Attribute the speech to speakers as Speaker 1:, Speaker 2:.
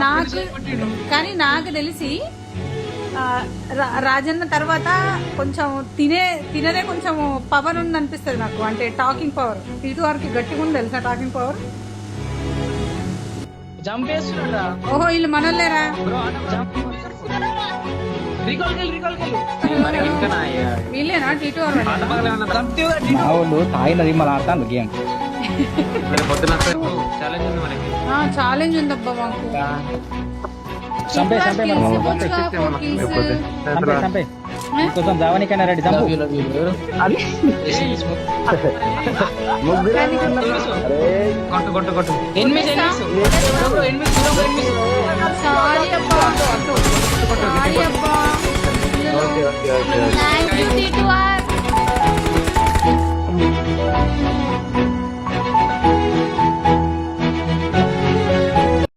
Speaker 1: నాకు కానీ నాకు తెలిసి రాజన్న తర్వాత కొంచెం తినదే కొంచెం పవర్ ఉంది అనిపిస్తుంది నాకు, అంటే టాకింగ్ పవర్. టీటూ వారికి గట్టిగా ఉంది తెలుసా టాకింగ్ పవర్. ఓహో వీళ్ళు మనోళ్ళేరా. వీళ్ళేనా టీటూ వారు?
Speaker 2: తాగినది మళ్ళీ ఆడతాను గేమ్.
Speaker 1: ఛాలెంజ్ ఉందబ్బా మాకు.
Speaker 2: కొంచెం జావనికైనా రెడీ చంపు.
Speaker 3: కొట్టు 8